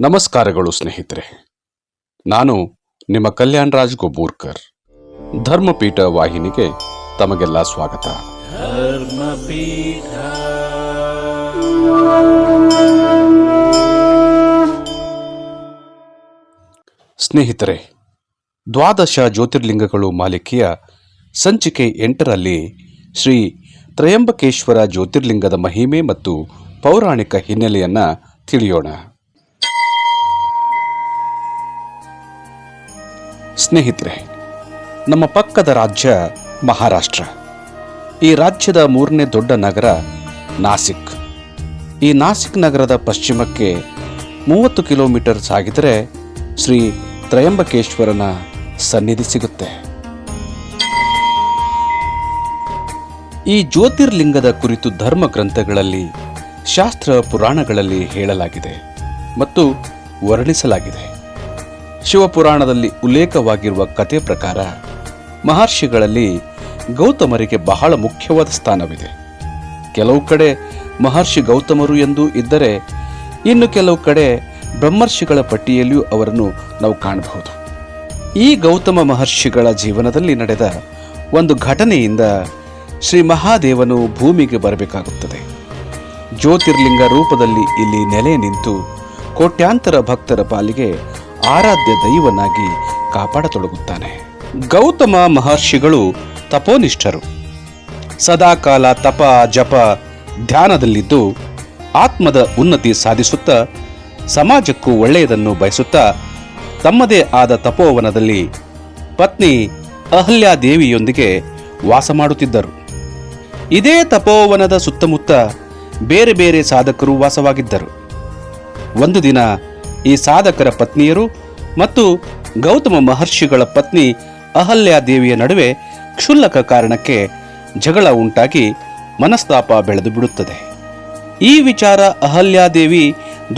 ನಮಸ್ಕಾರಗಳು ಸ್ನೇಹಿತರೆ. ನಾನು ನಿಮ್ಮ ಕಲ್ಯಾಣ್ ರಾಜ್ ಗೊಬ್ಬೂರ್ಕರ್. ಧರ್ಮಪೀಠ ವಾಹಿನಿಗೆ ತಮಗೆಲ್ಲ ಸ್ವಾಗತ. ಸ್ನೇಹಿತರೆ, ದ್ವಾದಶ ಜ್ಯೋತಿರ್ಲಿಂಗಗಳು ಮಾಲಿಕೆಯ ಸಂಚಿಕೆ 8ರಲ್ಲಿ ಶ್ರೀ ತ್ರಯಂಬಕೇಶ್ವರ ಜ್ಯೋತಿರ್ಲಿಂಗದ ಮಹಿಮೆ ಮತ್ತು ಪೌರಾಣಿಕ ಹಿನ್ನೆಲೆಯನ್ನು ತಿಳಿಯೋಣ. ಸ್ನೇಹಿತರೆ, ನಮ್ಮ ಪಕ್ಕದ ರಾಜ್ಯ ಮಹಾರಾಷ್ಟ್ರ. ಈ ರಾಜ್ಯದ 3ನೇ ದೊಡ್ಡ ನಗರ ನಾಸಿಕ್. ಈ ನಾಸಿಕ್ ನಗರದ ಪಶ್ಚಿಮಕ್ಕೆ 30 ಕಿಲೋಮೀಟರ್ ಸಾಗಿದರೆ ಶ್ರೀ ತ್ರಯಂಬಕೇಶ್ವರನ ಸನ್ನಿಧಿ ಸಿಗುತ್ತೆ. ಈ ಜ್ಯೋತಿರ್ಲಿಂಗದ ಕುರಿತು ಧರ್ಮ ಗ್ರಂಥಗಳಲ್ಲಿ, ಶಾಸ್ತ್ರ ಪುರಾಣಗಳಲ್ಲಿ ಹೇಳಲಾಗಿದೆ ಮತ್ತು ವರ್ಣಿಸಲಾಗಿದೆ. ಶಿವಪುರಾಣದಲ್ಲಿ ಉಲ್ಲೇಖವಾಗಿರುವ ಕಥೆ ಪ್ರಕಾರ ಮಹರ್ಷಿಗಳಲ್ಲಿ ಗೌತಮರಿಗೆ ಬಹಳ ಮುಖ್ಯವಾದ ಸ್ಥಾನವಿದೆ. ಕೆಲವು ಕಡೆ ಮಹರ್ಷಿ ಗೌತಮರು ಎಂದು ಇದ್ದರೆ, ಇನ್ನು ಕೆಲವು ಕಡೆ ಬ್ರಹ್ಮರ್ಷಿಗಳ ಪಟ್ಟಿಯಲ್ಲಿಯೂ ಅವರನ್ನು ನಾವು ಕಾಣಬಹುದು. ಈ ಗೌತಮ ಮಹರ್ಷಿಗಳ ಜೀವನದಲ್ಲಿ ನಡೆದ ಒಂದು ಘಟನೆಯಿಂದ ಶ್ರೀ ಮಹಾದೇವನು ಭೂಮಿಗೆ ಬರಬೇಕಾಗುತ್ತದೆ. ಜ್ಯೋತಿರ್ಲಿಂಗ ರೂಪದಲ್ಲಿ ಇಲ್ಲಿ ನೆಲೆ ನಿಂತು ಕೋಟ್ಯಾಂತರ ಭಕ್ತರ ಪಾಲಿಗೆ ಆರಾಧ್ಯ ದೈವನಾಗಿ ಕಾಪಾಡತೊಡಗುತ್ತಾನೆ. ಗೌತಮ ಮಹರ್ಷಿಗಳು ತಪೋನಿಷ್ಠರು. ಸದಾಕಾಲ ತಪ ಜಪ ಧ್ಯಾನದಲ್ಲಿದ್ದು ಆತ್ಮದ ಉನ್ನತಿ ಸಾಧಿಸುತ್ತಾ ಸಮಾಜಕ್ಕೂ ಒಳ್ಳೆಯದನ್ನು ಬಯಸುತ್ತಾ ತಮ್ಮದೇ ಆದ ತಪೋವನದಲ್ಲಿ ಪತ್ನಿ ಅಹಲ್ಯಾದೇವಿಯೊಂದಿಗೆ ವಾಸ ಮಾಡುತ್ತಿದ್ದರು. ಇದೇ ತಪೋವನದ ಸುತ್ತಮುತ್ತ ಬೇರೆ ಬೇರೆ ಸಾಧಕರು ವಾಸವಾಗಿದ್ದರು. ಒಂದು ದಿನ ಈ ಸಾಧಕರ ಪತ್ನಿಯರು ಮತ್ತು ಗೌತಮ ಮಹರ್ಷಿಗಳ ಪತ್ನಿ ಅಹಲ್ಯಾದೇವಿಯ ನಡುವೆ ಕ್ಷುಲ್ಲಕ ಕಾರಣಕ್ಕೆ ಜಗಳ ಉಂಟಾಗಿ ಮನಸ್ತಾಪ ಬೆಳೆದು ಬಿಡುತ್ತದೆ. ಈ ವಿಚಾರ ಅಹಲ್ಯಾದೇವಿ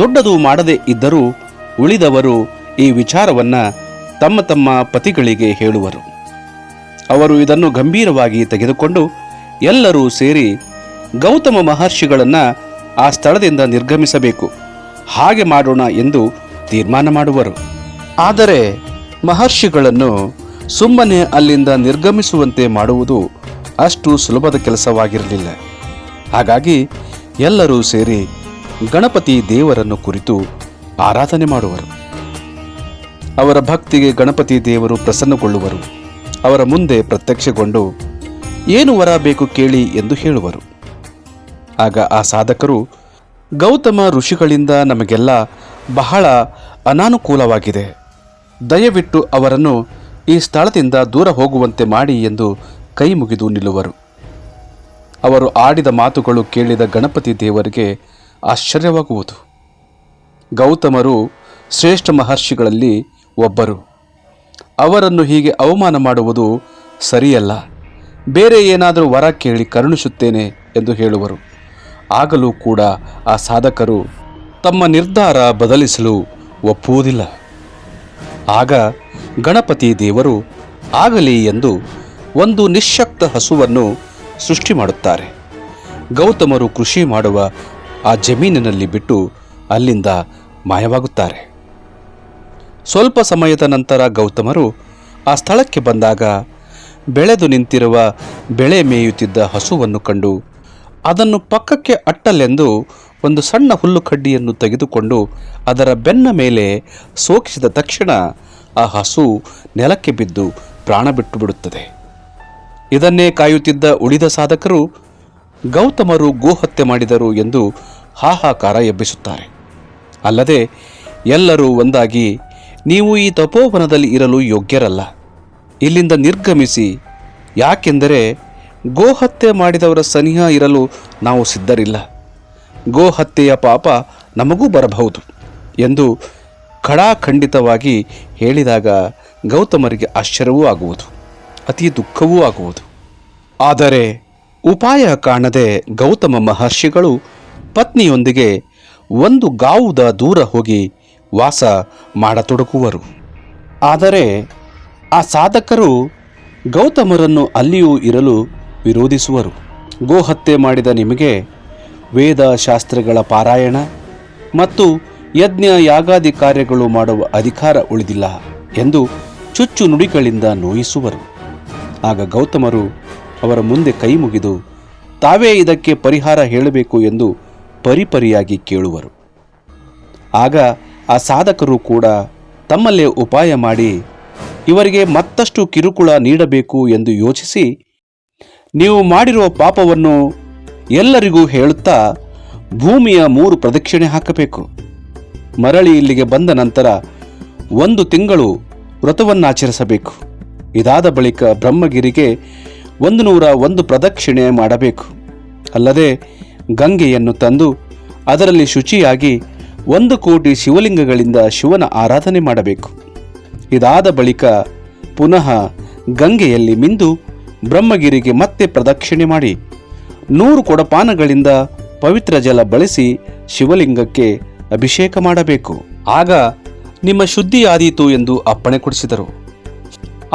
ದೊಡ್ಡದು ಮಾಡದೇ ಇದ್ದರೂ ಉಳಿದವರು ಈ ವಿಚಾರವನ್ನ ತಮ್ಮ ತಮ್ಮ ಪತಿಗಳಿಗೆ ಹೇಳುವರು. ಅವರು ಇದನ್ನು ಗಂಭೀರವಾಗಿ ತೆಗೆದುಕೊಂಡು ಎಲ್ಲರೂ ಸೇರಿ ಗೌತಮ ಮಹರ್ಷಿಗಳನ್ನು ಆ ಸ್ಥಳದಿಂದ ನಿರ್ಗಮಿಸಬೇಕು, ಹಾಗೆ ಮಾಡೋಣ ಎಂದು ತೀರ್ಮಾನ ಮಾಡುವರು. ಆದರೆ ಮಹರ್ಷಿಗಳನ್ನು ಸುಮ್ಮನೆ ಅಲ್ಲಿಂದ ನಿರ್ಗಮಿಸುವಂತೆ ಮಾಡುವುದು ಅಷ್ಟು ಸುಲಭದ ಕೆಲಸವಾಗಿರಲಿಲ್ಲ. ಹಾಗಾಗಿ ಎಲ್ಲರೂ ಸೇರಿ ಗಣಪತಿ ದೇವರನ್ನು ಕುರಿತು ಆರಾಧನೆ ಮಾಡುವರು. ಅವರ ಭಕ್ತಿಗೆ ಗಣಪತಿ ದೇವರು ಪ್ರಸನ್ನಗೊಳ್ಳುವರು. ಅವರ ಮುಂದೆ ಪ್ರತ್ಯಕ್ಷಗೊಂಡು ಏನು ವರ ಬೇಕು ಕೇಳಿ ಎಂದು ಹೇಳುವರು. ಆಗ ಆ ಸಾಧಕರು, ಗೌತಮ ಋಷಿಗಳಿಂದ ನಮಗೆಲ್ಲ ಬಹಳ ಅನಾನುಕೂಲವಾಗಿದೆ, ದಯವಿಟ್ಟು ಅವರನ್ನು ಈ ಸ್ಥಳದಿಂದ ದೂರ ಹೋಗುವಂತೆ ಮಾಡಿ ಎಂದು ಕೈ ಮುಗಿದು ನಿಲ್ಲುವರು. ಅವರು ಆಡಿದ ಮಾತುಗಳು ಕೇಳಿದ ಗಣಪತಿ ದೇವರಿಗೆ ಆಶ್ಚರ್ಯವಾಗುವುದು. ಗೌತಮರು ಶ್ರೇಷ್ಠ ಮಹರ್ಷಿಗಳಲ್ಲಿ ಒಬ್ಬರು. ಅವರನ್ನು ಹೀಗೆ ಅವಮಾನ ಮಾಡುವುದು ಸರಿಯಲ್ಲ, ಬೇರೆ ಏನಾದರೂ ವರ ಕೇಳಿ ಕರುಣಿಸುತ್ತೇನೆ ಎಂದು ಹೇಳುವರು. ಆಗಲೂ ಕೂಡ ಆ ಸಾಧಕರು ತಮ್ಮ ನಿರ್ಧಾರ ಬದಲಿಸಲು ಒಪ್ಪುವುದಿಲ್ಲ. ಆಗ ಗಣಪತಿ ದೇವರು ಆಗಲಿ ಎಂದು ಒಂದು ನಿಶ್ಶಕ್ತ ಹಸುವನ್ನು ಸೃಷ್ಟಿ ಮಾಡುತ್ತಾರೆ. ಗೌತಮರು ಕೃಷಿ ಮಾಡುವ ಆ ಜಮೀನಿನಲ್ಲಿ ಬಿಟ್ಟು ಅಲ್ಲಿಂದ ಮಾಯವಾಗುತ್ತಾರೆ. ಸ್ವಲ್ಪ ಸಮಯದ ನಂತರ ಗೌತಮರು ಆ ಸ್ಥಳಕ್ಕೆ ಬಂದಾಗ ಬೆಳೆದು ನಿಂತಿರುವ ಬೆಳೆ ಮೇಯುತ್ತಿದ್ದ ಹಸುವನ್ನು ಕಂಡು ಅದನ್ನು ಪಕ್ಕಕ್ಕೆ ಅಟ್ಟಲೆಂದು ಒಂದು ಸಣ್ಣ ಹುಲ್ಲು ಕಡ್ಡಿಯನ್ನು ತೆಗೆದುಕೊಂಡು ಅದರ ಬೆನ್ನ ಮೇಲೆ ಸೋಕಿಸಿದ ತಕ್ಷಣ ಆ ಹಸು ನೆಲಕ್ಕೆ ಬಿದ್ದು ಪ್ರಾಣ ಬಿಟ್ಟು ಬಿಡುತ್ತದೆ. ಇದನ್ನೇ ಕಾಯುತ್ತಿದ್ದ ಉಳಿದ ಸಾಧಕರು ಗೌತಮರು ಗೋಹತ್ಯೆ ಮಾಡಿದರು ಎಂದು ಹಾಹಾಕಾರ ಎಬ್ಬಿಸುತ್ತಾರೆ. ಅಲ್ಲದೆ ಎಲ್ಲರೂ ಒಂದಾಗಿ, ನೀವು ಈ ತಪೋವನದಲ್ಲಿ ಇರಲು ಯೋಗ್ಯರಲ್ಲ, ಇಲ್ಲಿಂದ ನಿರ್ಗಮಿಸಿ, ಯಾಕೆಂದರೆ ಗೋಹತ್ಯೆ ಮಾಡಿದವರ ಸನಿಹ ಇರಲು ನಾವು ಸಿದ್ಧರಿಲ್ಲ, ಗೋಹತ್ಯೆಯ ಪಾಪ ನಮಗೂ ಬರಬಹುದು ಎಂದು ಖಡಾಖಂಡಿತವಾಗಿ ಹೇಳಿದಾಗ ಗೌತಮರಿಗೆ ಆಶ್ಚರ್ಯವೂ ಆಗುವುದು, ಅತಿ ದುಃಖವೂ ಆಗುವುದು. ಆದರೆ ಉಪಾಯ ಕಾಣದೆ ಗೌತಮ ಮಹರ್ಷಿಗಳು ಪತ್ನಿಯೊಂದಿಗೆ ಒಂದು ಗಾವುದ ದೂರ ಹೋಗಿ ವಾಸ ಮಾಡತೊಡಗುವರು. ಆದರೆ ಆ ಸಾಧಕರು ಗೌತಮರನ್ನು ಅಲ್ಲಿಯೂ ಇರಲು ವಿರೋಧಿಸುವರು. ಗೋಹತ್ಯೆ ಮಾಡಿದ ನಿಮಗೆ ವೇದ ಶಾಸ್ತ್ರಗಳ ಪಾರಾಯಣ ಮತ್ತು ಯಜ್ಞ ಯಾಗಾದಿ ಕಾರ್ಯಗಳು ಮಾಡುವ ಅಧಿಕಾರ ಉಳಿದಿಲ್ಲ ಎಂದು ಚುಚ್ಚು ನುಡಿಗಳಿಂದ ನೋಯಿಸುವರು. ಆಗ ಗೌತಮರು ಅವರ ಮುಂದೆ ಕೈ ಮುಗಿದು ತಾವೇ ಇದಕ್ಕೆ ಪರಿಹಾರ ಹೇಳಬೇಕು ಎಂದು ಪರಿಪರಿಯಾಗಿ ಕೇಳುವರು. ಆಗ ಆ ಸಾಧಕರು ಕೂಡ ತಮ್ಮಲ್ಲೇ ಉಪಾಯ ಮಾಡಿ ಇವರಿಗೆ ಮತ್ತಷ್ಟು ಕಿರುಕುಳ ನೀಡಬೇಕು ಎಂದು ಯೋಚಿಸಿ, ನೀವು ಮಾಡಿರುವ ಪಾಪವನ್ನು ಎಲ್ಲರಿಗೂ ಹೇಳುತ್ತಾ ಭೂಮಿಯ 3 ಪ್ರದಕ್ಷಿಣೆ ಹಾಕಬೇಕು. ಮರಳಿ ಇಲ್ಲಿಗೆ ಬಂದ ನಂತರ 1 ತಿಂಗಳು ವ್ರತವನ್ನಾಚರಿಸಬೇಕು. ಇದಾದ ಬಳಿಕ ಬ್ರಹ್ಮಗಿರಿಗೆ 101 ಪ್ರದಕ್ಷಿಣೆ ಮಾಡಬೇಕು. ಅಲ್ಲದೆ ಗಂಗೆಯನ್ನು ತಂದು ಅದರಲ್ಲಿ ಶುಚಿಯಾಗಿ 1 ಕೋಟಿ ಶಿವಲಿಂಗಗಳಿಂದ ಶಿವನ ಆರಾಧನೆ ಮಾಡಬೇಕು. ಇದಾದ ಬಳಿಕ ಪುನಃ ಗಂಗೆಯಲ್ಲಿ ಮಿಂದು ಬ್ರಹ್ಮಗಿರಿಗೆ ಮತ್ತೆ ಪ್ರದಕ್ಷಿಣೆ ಮಾಡಿ 100 ಕೊಡಪಾನಗಳಿಂದ ಪವಿತ್ರ ಜಲ ಬಳಸಿ ಶಿವಲಿಂಗಕ್ಕೆ ಅಭಿಷೇಕ ಮಾಡಬೇಕು. ಆಗ ನಿಮ್ಮ ಶುದ್ಧಿಯಾದೀತು ಎಂದು ಅಪ್ಪಣೆ ಕೊಡಿಸಿದರು.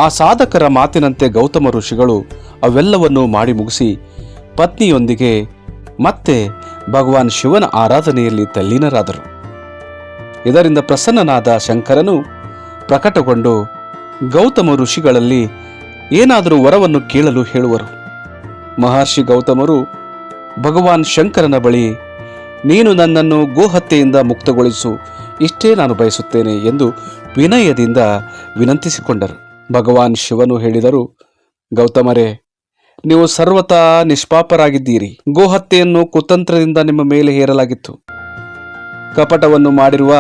ಆ ಸಾಧಕರ ಮಾತಿನಂತೆ ಗೌತಮ ಋಷಿಗಳು ಅವೆಲ್ಲವನ್ನೂ ಮಾಡಿ ಮುಗಿಸಿ ಪತ್ನಿಯೊಂದಿಗೆ ಮತ್ತೆ ಭಗವಾನ್ ಶಿವನ ಆರಾಧನೆಯಲ್ಲಿ ತಲ್ಲೀನರಾದರು. ಇದರಿಂದ ಪ್ರಸನ್ನನಾದ ಶಂಕರನು ಪ್ರಕಟಗೊಂಡು ಗೌತಮ ಋಷಿಗಳಲ್ಲಿ ಏನಾದರೂ ವರವನ್ನು ಕೇಳಲು ಹೇಳುವರು. ಮಹರ್ಷಿ ಗೌತಮರು ಭಗವಾನ್ ಶಂಕರನ ಬಳಿ, ನೀನು ನನ್ನನ್ನು ಗೋಹತ್ಯೆಯಿಂದ ಮುಕ್ತಗೊಳಿಸು, ಇಷ್ಟೇ ನಾನು ಬಯಸುತ್ತೇನೆ ಎಂದು ವಿನಯದಿಂದ ವಿನಂತಿಸಿಕೊಂಡರು. ಭಗವಾನ್ ಶಿವನು ಹೇಳಿದರು, ಗೌತಮರೇ, ನೀವು ಸರ್ವತಾ ನಿಷ್ಪಾಪರಾಗಿದ್ದೀರಿ. ಗೋಹತ್ಯೆಯನ್ನು ಕುತಂತ್ರದಿಂದ ನಿಮ್ಮ ಮೇಲೆ ಹೇರಲಾಗಿತ್ತು. ಕಪಟವನ್ನು ಮಾಡಿರುವ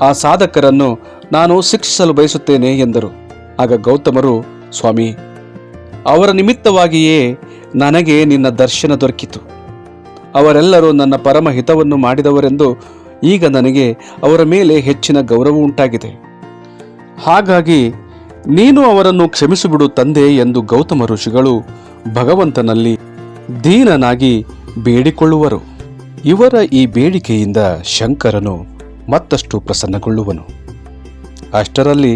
ಆ ಸಾಧಕರನ್ನು ನಾನು ಶಿಕ್ಷಿಸಲು ಬಯಸುತ್ತೇನೆ ಎಂದರು. ಆಗ ಗೌತಮರು, ಸ್ವಾಮಿ, ಅವರ ನಿಮಿತ್ತವಾಗಿಯೇ ನನಗೆ ನಿನ್ನ ದರ್ಶನ ದೊರಕಿತು. ಅವರೆಲ್ಲರೂ ನನ್ನ ಪರಮ ಹಿತವನ್ನು ಮಾಡಿದವರೆಂದು ಈಗ ನನಗೆ ಅವರ ಮೇಲೆ ಹೆಚ್ಚಿನ ಗೌರವ ಉಂಟಾಗಿದೆ. ಹಾಗಾಗಿ ನೀನು ಅವರನ್ನು ಕ್ಷಮಿಸಿಬಿಡು ತಂದೆ ಎಂದು ಗೌತಮ ಋಷಿಗಳು ಭಗವಂತನಲ್ಲಿ ದೀನನಾಗಿ ಬೇಡಿಕೊಳ್ಳುವರು. ಇವರ ಈ ಬೇಡಿಕೆಯಿಂದ ಶಂಕರನು ಮತ್ತಷ್ಟು ಪ್ರಸನ್ನಗೊಳ್ಳುವನು. ಅಷ್ಟರಲ್ಲಿ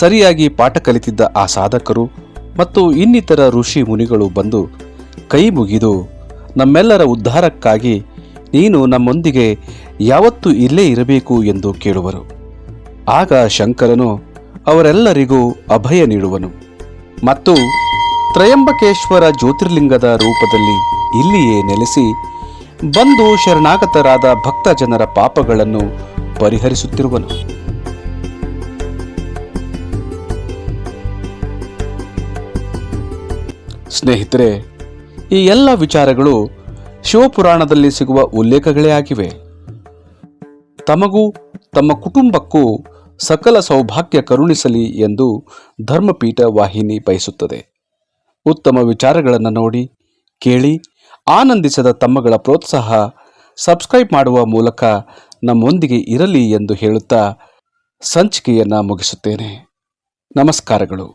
ಸರಿಯಾಗಿ ಪಾಠ ಕಲಿತಿದ್ದ ಆ ಸಾಧಕರು ಮತ್ತು ಇನ್ನಿತರ ಋಷಿ ಮುನಿಗಳು ಬಂದು ಕೈ ಮುಗಿದು ನಮ್ಮೆಲ್ಲರ ಉದ್ಧಾರಕ್ಕಾಗಿ ನೀನು ನಮ್ಮೊಂದಿಗೆ ಯಾವತ್ತೂ ಇಲ್ಲೇ ಇರಬೇಕು ಎಂದು ಕೇಳುವರು. ಆಗ ಶಂಕರನು ಅವರೆಲ್ಲರಿಗೂ ಅಭಯ ನೀಡುವನು ಮತ್ತು ತ್ರಯಂಬಕೇಶ್ವರ ಜ್ಯೋತಿರ್ಲಿಂಗದ ರೂಪದಲ್ಲಿ ಇಲ್ಲಿಯೇ ನೆಲೆಸಿ ಬಂದು ಶರಣಾಗತರಾದ ಭಕ್ತ ಜನರ ಪಾಪಗಳನ್ನು ಪರಿಹರಿಸುತ್ತಿರುವನು. ಸ್ನೇಹಿತರೆ, ಈ ಎಲ್ಲ ವಿಚಾರಗಳು ಶಿವಪುರಾಣದಲ್ಲಿ ಸಿಗುವ ಉಲ್ಲೇಖಗಳೇ ಆಗಿವೆ. ತಮಗೂ ತಮ್ಮ ಕುಟುಂಬಕ್ಕೂ ಸಕಲ ಸೌಭಾಗ್ಯ ಕರುಣಿಸಲಿ ಎಂದು ಧರ್ಮಪೀಠ ವಾಹಿನಿ ಬಯಸುತ್ತದೆ. ಉತ್ತಮ ವಿಚಾರಗಳನ್ನು ನೋಡಿ, ಕೇಳಿ ಆನಂದಿಸದ ತಮ್ಮಗಳ ಪ್ರೋತ್ಸಾಹ ಸಬ್ಸ್ಕ್ರೈಬ್ ಮಾಡುವ ಮೂಲಕ ನಮ್ಮೊಂದಿಗೆ ಇರಲಿ ಎಂದು ಹೇಳುತ್ತಾ ಸಂಚಿಕೆಯನ್ನು ಮುಗಿಸುತ್ತೇನೆ. ನಮಸ್ಕಾರಗಳು.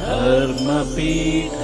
ಧರ್ಮಪೀಠ